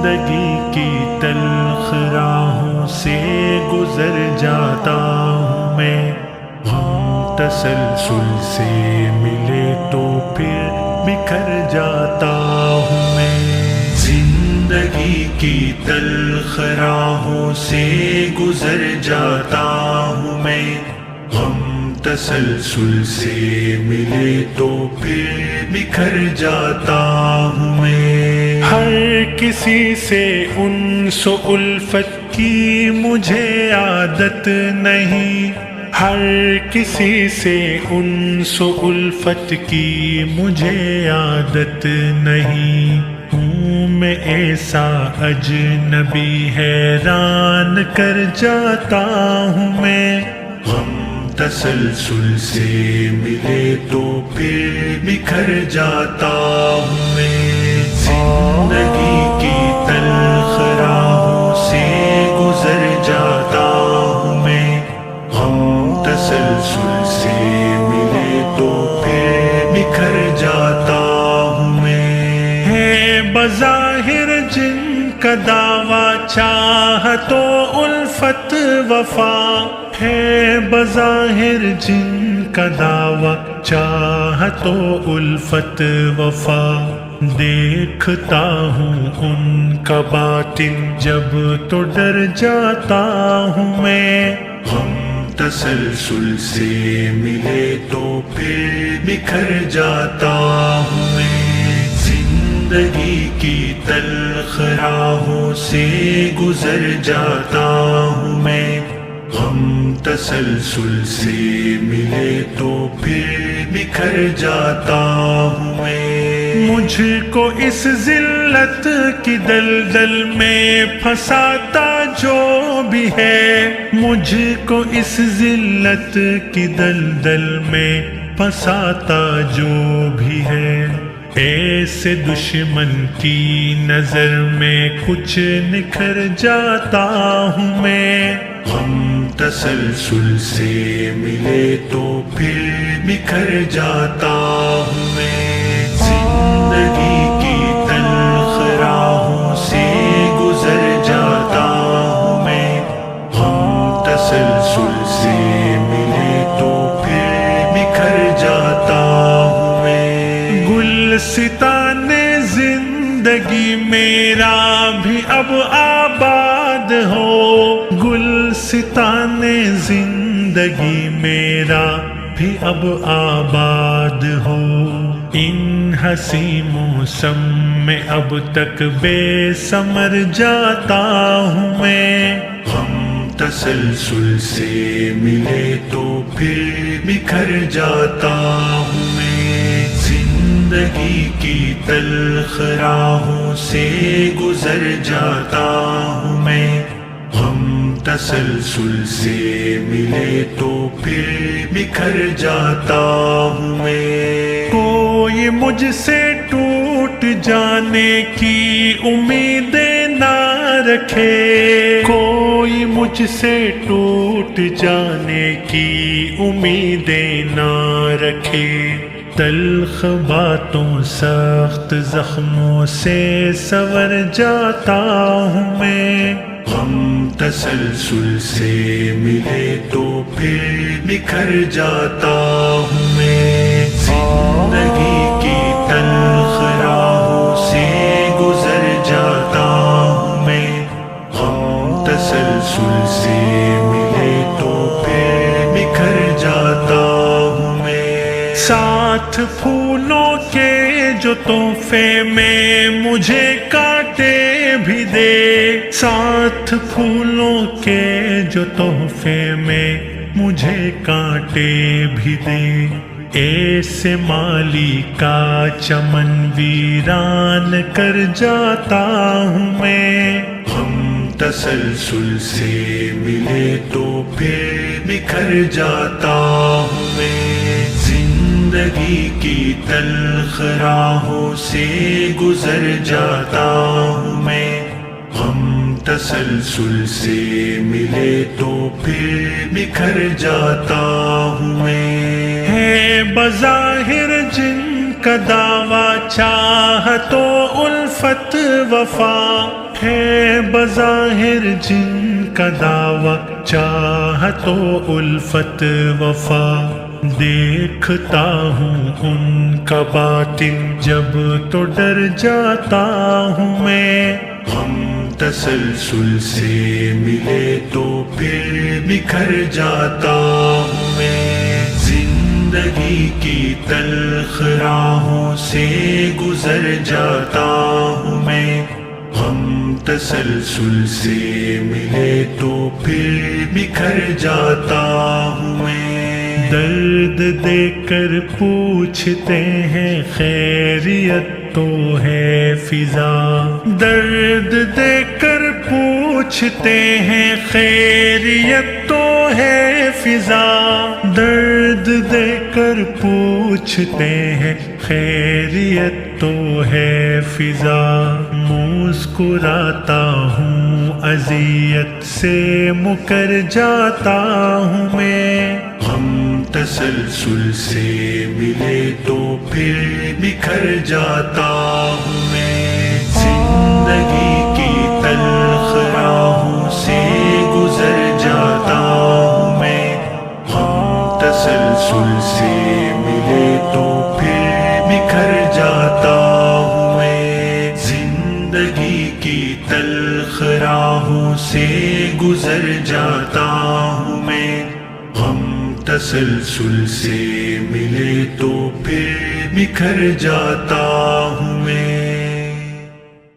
زندگی کی تلخ راہوں سے گزر جاتا ہوں میں، غم تسلسل سے ملے تو پھر بکھر جاتا ہوں میں۔ زندگی کی تلخ راہوں سے گزر جاتا ہوں میں، غم تسلسل سے ملے تو پھر بکھر جاتا ہوں میں۔ ہر کسی سے انس و الفت کی مجھے عادت نہیں، ہر کسی سے انس و الفت کی مجھے عادت نہیں، ہوں میں ایسا اجنبی حیران کر جاتا ہوں میں، غم تسلسل سے ملے تو پھر بکھر جاتا ہوں میں۔ زندگی کی تلخ راہوں سے گزر جاتا ہوں میں، غم تسلسل سے ملے تو پھر بکھر جاتا ہوں میں۔ ہے بظاہر جن کا دعویٰ چاہت و الفت وفا، ہے بظاہر جن کا دعویٰ چاہت و الفت وفا، دیکھتا ہوں ان کا باطن جب تو ڈر جاتا ہوں میں، غم تسلسل سے ملے تو پھر بکھر جاتا ہوں میں۔ زندگی کی تلخ راہوں سے گزر جاتا ہوں میں، غم تسلسل سے ملے تو پھر بکھر جاتا ہوں میں۔ مجھ کو اس ذلت کی دلدل میں پھنساتا جو بھی ہے، مجھ کو اس ذلت کی دلدل میں پھنساتا جو بھی ہے، ایسے دشمن کی نظر میں کچھ نکھر جاتا ہوں میں، غم تسلسل سے ملے تو پھر بکھر جاتا ہوں میں۔ زندگی کی تلخ راہوں سے گزر جاتا ہوں میں، غم تسلسل سے ملے تو پھر بکھر جاتا ہوں میں۔ گلستان زندگی میرا بھی اب آباد ہو، گلستان زندگی میرا بھی اب آباد ہو، ان حسین موسم میں اب تک بے ثمر جاتا ہوں میں، غم تسلسل سے ملے تو پھر بکھر جاتا ہوں میں۔ زندگی کی تلخ راہوں سے گزر جاتا ہوں میں، غم تسلسل سے ملے تو پھر بکھر جاتا ہوں میں۔ کوئی مجھ سے ٹوٹ جانے کی امیدیں نہ رکھے، کوئی مجھ سے ٹوٹ جانے کی امیدیں نہ رکھے، تلخ باتوں سخت زخموں سے سنور جاتا ہوں میں، غم تسلسل سے ملے تو پھر بکھر جاتا ہوں میں۔ زندگی کی تلخ راہوں سے گزر جاتا ہوں میں، غم تسلسل سے ملے تو پھر بکھر جاتا ہوں میں۔ ساتھ پھولوں کے جو تحفے میں مجھے کانٹے بھی دے، ساتھ پھولوں کے جو تحفے میں مجھے کانٹے بھی دے، ایسے مالی کا چمن ویران کر جاتا ہوں میں، غم تسلسل سے ملے تو پھر بکھر جاتا ہوں میں۔ زندگی کی تلخ راہوں سے گزر جاتا ہوں میں، غم تسلسل سے ملے تو پھر بکھر جاتا ہوں میں۔ ہے بظاہر جن کا دعویٰ چاہت و الفت وفا ہے، بظاہر جن کا دعویٰ چاہت و الفت وفا، دیکھتا ہوں ان کا باطن جب تو ڈر جاتا ہوں میں، ہم تسلسل سے ملے تو پھر بکھر جاتا ہوں میں، زندگی کی تلخ راہوں سے گزر جاتا ہوں میں، ہم تسلسل سے ملے تو پھر بکھر جاتا ہوں میں، درد دے کر پوچھتے ہیں خیریت تو ہے فضا، درد دے کر پوچھتے ہیں خیریت تو ہے فضا، درد دے کر پوچھتے ہیں خیریت تو ہے فضا، مسکراتا ہوں اذیت سے مکر جاتا ہوں میں، ہم تسلسل سے ملے تو پھر بکھر جاتا ہوں میں، زندگی کی تلخ راہوں سے گزر جاتا ہوں میں، ہم تسلسل سے ملے تو پھر بکھر جاتا ہوں میں، زندگی کی تلخ راہوں سے گزر جاتا ہوں میں، ہم تسلسل سے ملے تو پھر بکھر جاتا